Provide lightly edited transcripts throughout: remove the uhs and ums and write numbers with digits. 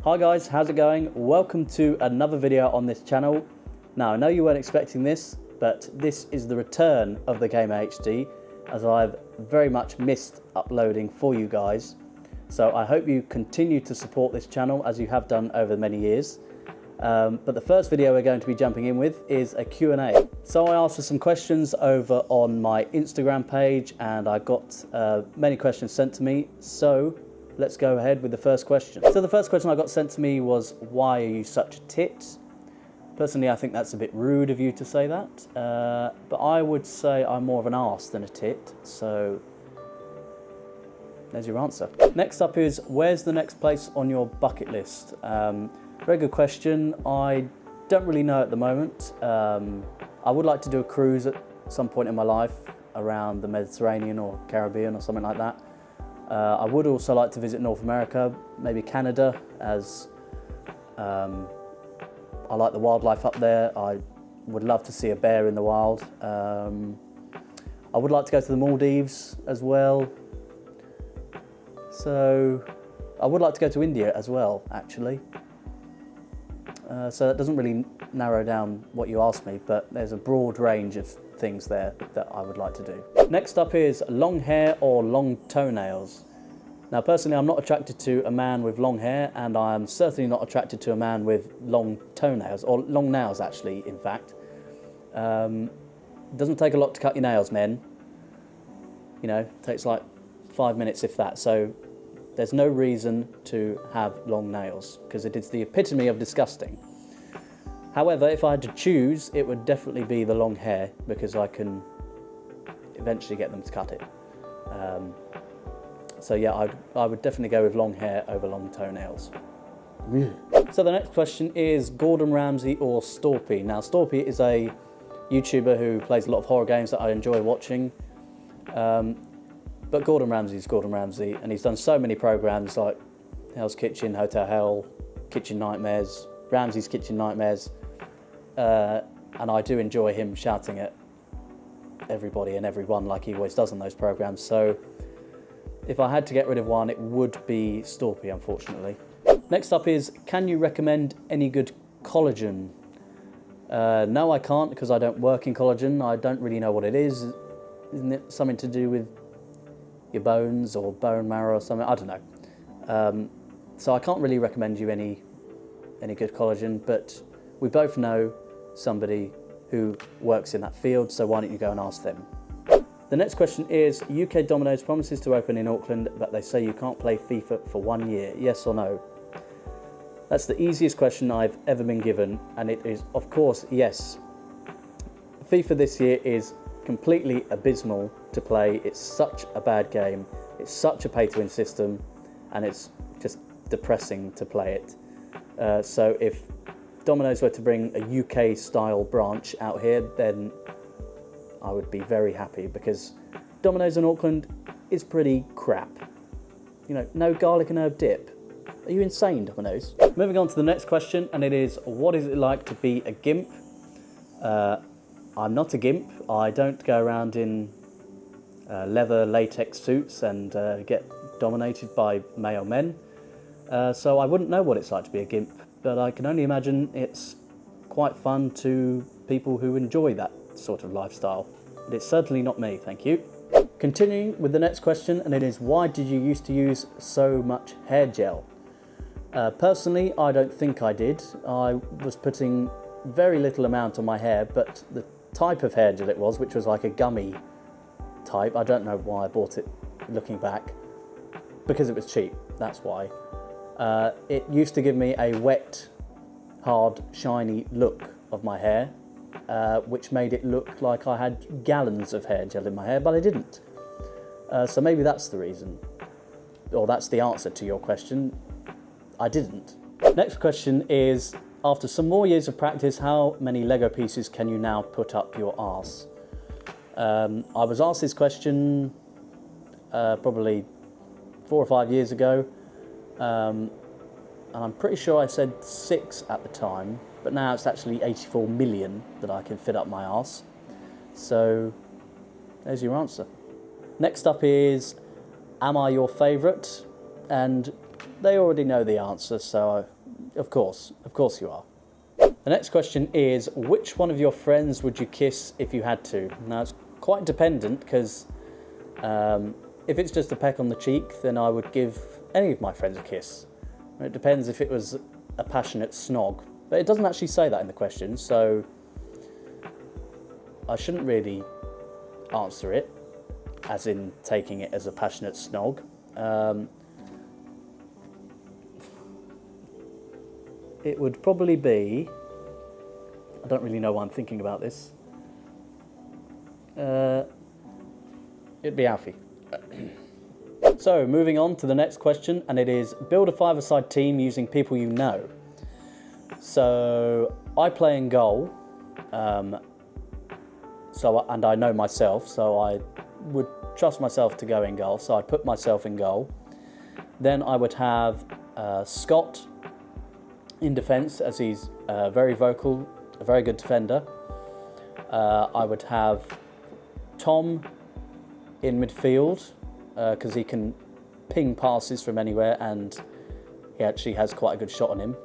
Hi guys, how's it going? Welcome to another video on this channel. Now, I know you weren't expecting this, but this is the return of the Gaymer HD, as I've very much missed uploading for you guys. So I hope you continue to support this channel as you have done over many years. But the first video we're going to be jumping in with is a Q&A. So I asked for some questions over on my Instagram page, and I got many questions sent to me. So let's go ahead with the first question. So the first question I got sent to me was, why are you such a tit? Personally, I think that's a bit rude of you to say that, but I would say I'm more of an arse than a tit, so there's your answer. Next up is, where's the next place on your bucket list? Very good question. I don't really know at the moment. I would like to do a cruise at some point in my life around the Mediterranean or Caribbean or something like that. I would also like to visit North America, maybe Canada, as I like the wildlife up there. I would love to see a bear in the wild. I would like to go to the Maldives as well. So I would like to go to India as well, actually. So that doesn't really narrow down what you asked me, but there's a broad range of things there that I would like to do. Next up is long hair or long toenails. Now, personally, I'm not attracted to a man with long hair, and I'm certainly not attracted to a man with long toenails, or long nails actually, in fact. It doesn't take a lot to cut your nails, men. You know, it takes like 5 minutes if that, so there's no reason to have long nails, because it is the epitome of disgusting. However, if I had to choose, it would definitely be the long hair, because I can eventually get them to cut it. So yeah, I would definitely go with long hair over long toenails. So the next question is, Gordon Ramsay or Storpy? Now, Storpy is a YouTuber who plays a lot of horror games that I enjoy watching. But Gordon Ramsay is Gordon Ramsay, and he's done so many programs like Hell's Kitchen, Hotel Hell, Kitchen Nightmares, Ramsay's Kitchen Nightmares, and I do enjoy him shouting at everybody and everyone like he always does on those programs. So if I had to get rid of one, it would be Storpy, unfortunately. Next up is, can you recommend any good collagen? No, I can't, because I don't work in collagen. I don't really know what it is. Isn't it something to do with your bones or bone marrow or something? I don't know. So I can't really recommend you any good collagen, but we both know somebody who works in that field, so why don't you go and ask them? The next question is, UK Domino's promises to open in Auckland, but they say you can't play FIFA for 1 year. Yes or no? That's the easiest question I've ever been given, and it is, of course, yes. FIFA this year is completely abysmal to play. It's such a bad game. It's such a pay-to-win system, and it's just depressing to play it. So if Domino's were to bring a UK-style branch out here, then I would be very happy, because Domino's in Auckland is pretty crap. You know, no garlic and herb dip. Are you insane, Domino's? Moving on to the next question, and it is, what is it like to be a gimp? I'm not a gimp. I don't go around in leather latex suits and get dominated by male men. So I wouldn't know what it's like to be a gimp, but I can only imagine it's quite fun to people who enjoy that sort of lifestyle. But it's certainly not me, thank you. Continuing with the next question, and it is, why did you used to use so much hair gel? Personally, I don't think I did. I was putting very little amount on my hair, but the type of hair gel it was, which was like a gummy type, I don't know why I bought it looking back, because it was cheap, that's why. It used to give me a wet, hard, shiny look of my hair, which made it look like I had gallons of hair gel in my hair, but I didn't. So maybe that's the reason, or that's the answer to your question. I didn't. Next question is, after some more years of practice, how many Lego pieces can you now put up your arse? I was asked this question probably 4 or 5 years ago, and I'm pretty sure I said 6 at the time, but now it's actually 84 million that I can fit up my arse. So there's your answer. Next up is, am I your favourite? And they already know the answer, so Of course you are. The next question is, which one of your friends would you kiss if you had to? Now, it's quite dependent, because if it's just a peck on the cheek, then I would give any of my friends a kiss. It depends if it was a passionate snog. But it doesn't actually say that in the question, so I shouldn't really answer it, as in taking it as a passionate snog. It would probably be... I don't really know why I'm thinking about this. It'd be Alfie. So, moving on to the next question, and it is, build a five-a-side team using people you know. So, I play in goal, and I know myself, so I would trust myself to go in goal, so I'd put myself in goal. Then I would have Scott in defence, as he's very vocal, a very good defender. I would have Tom in midfield, because he can ping passes from anywhere, and he actually has quite a good shot on him.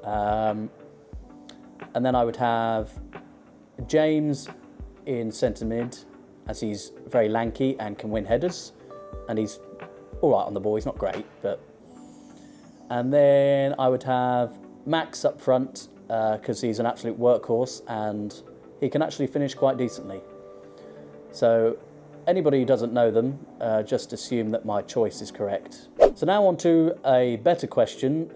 And then I would have James in centre mid, as he's very lanky and can win headers, and he's all right on the ball. He's not great, but. And then I would have Max up front, because he's an absolute workhorse and he can actually finish quite decently. So anybody who doesn't know them, just assume that my choice is correct. So now on to a better question.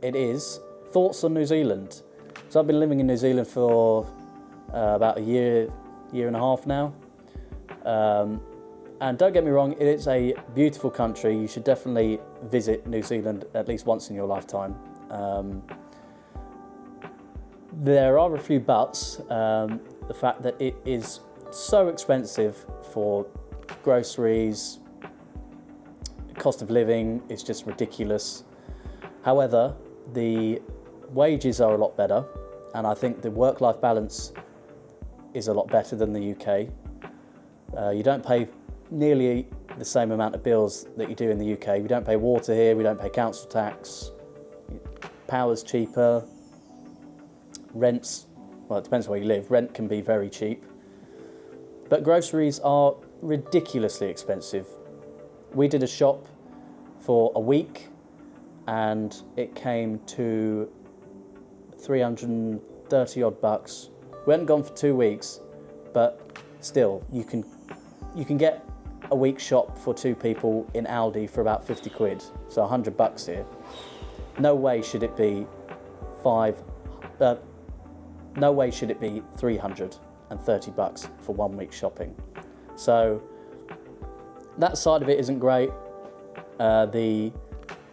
It is, thoughts on New Zealand? So I've been living in New Zealand for about a year and a half now. And don't get me wrong, it is a beautiful country. You should definitely visit New Zealand at least once in your lifetime. There are a few buts. The fact that it is so expensive for groceries, cost of living is just ridiculous. However, the wages are a lot better, and I think the work-life balance is a lot better than the UK. You don't pay nearly the same amount of bills that you do in the UK. We don't pay water here, we don't pay council tax, power's cheaper, rent's, well, it depends where you live, rent can be very cheap. But groceries are ridiculously expensive. We did a shop for a week and it came to 330 odd bucks. We hadn't gone for 2 weeks, but still, you can get a week shop for 2 people in Aldi for about 50 quid, so 100 bucks here. No way should it be 330 bucks for 1 week shopping. So that side of it isn't great. The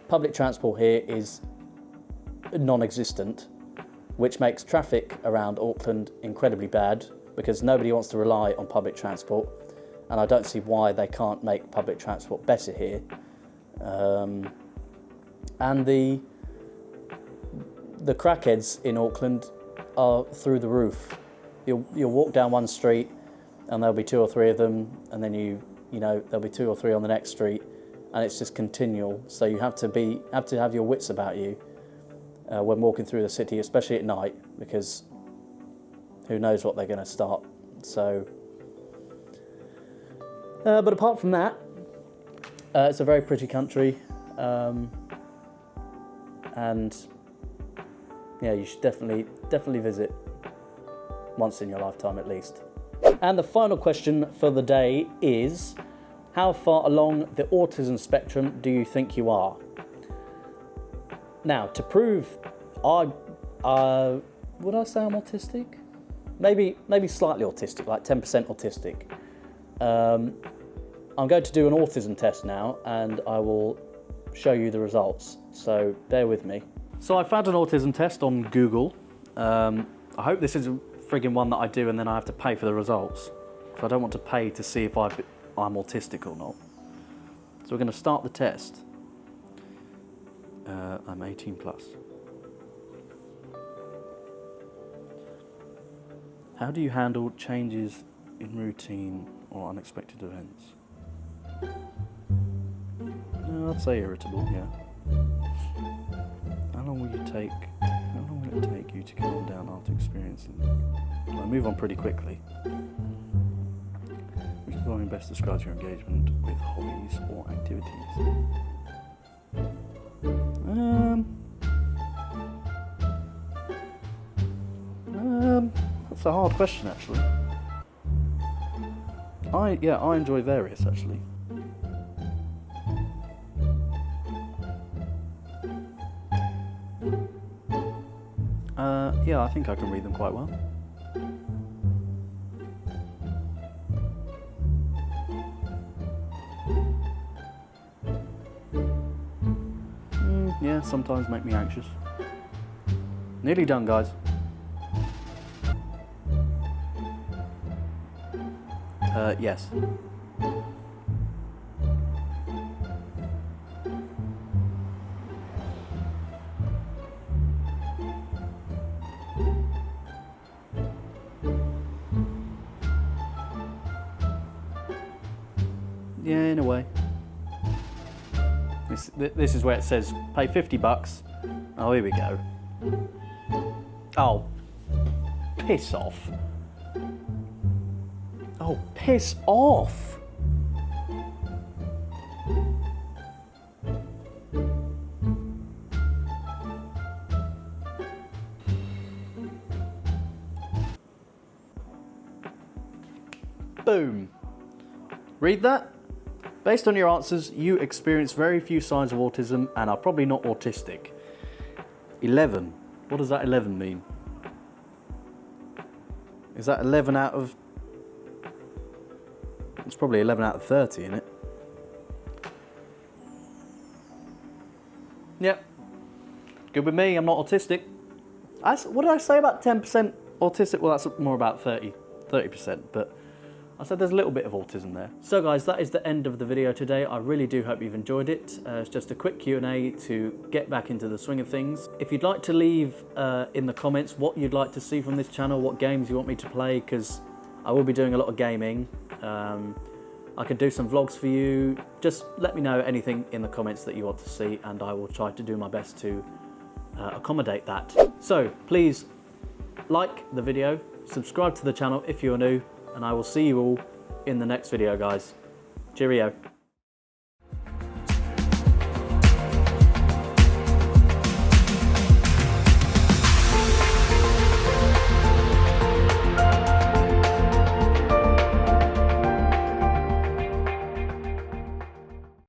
public transport here is non-existent, which makes traffic around Auckland incredibly bad because nobody wants to rely on public transport, and I don't see why they can't make public transport better here. And the crackheads in Auckland are through the roof. You'll walk down one street and there'll be 2 or 3 of them, and then you know there'll be 2 or 3 on the next street, and it's just continual. So you have to have your wits about you when walking through the city, especially at night, because who knows what they're going to start. So, but apart from that, it's a very pretty country, and yeah, you should definitely visit once in your lifetime at least. And the final question for the day is, how far along the autism spectrum do you think you are? Now, to prove would I say I'm autistic? Maybe slightly autistic, like 10% autistic. I'm going to do an autism test now, and I will show you the results, so bear with me. So I found an autism test on Google. I hope this is a frigging one that I do and then I have to pay for the results, because I don't want to pay to see if I'm autistic or not. So we're going to start the test. I'm 18 plus. How do you handle changes in routine or unexpected events? I'd say irritable, yeah. How long will it take you to calm down after experiencing? Well, I move on pretty quickly. Which volume best describes your engagement with hobbies or activities? That's a hard question, actually. I enjoy various, actually. Yeah, I think I can read them quite well. Yeah, sometimes make me anxious. Nearly done, guys. Yes. Yeah, in a way. This is where it says pay $50. Oh, here we go. Oh, piss off. Oh, piss off. Boom. Read that? Based on your answers, you experience very few signs of autism and are probably not autistic. 11. What does that 11 mean? Is that 11 out of... It's probably 11 out of 30, isn't it? Yep. Good with me, I'm not autistic. What did I say about 10% autistic? Well, that's more about 30%, but I said there's a little bit of autism there. So guys, that is the end of the video today. I really do hope you've enjoyed it. It's just a quick Q&A to get back into the swing of things. If you'd like to leave in the comments what you'd like to see from this channel, what games you want me to play, because I will be doing a lot of gaming. I could do some vlogs for you. Just let me know anything in the comments that you want to see and I will try to do my best to accommodate that. So please like the video, subscribe to the channel if you're new, and I will see you all in the next video, guys. Cheerio.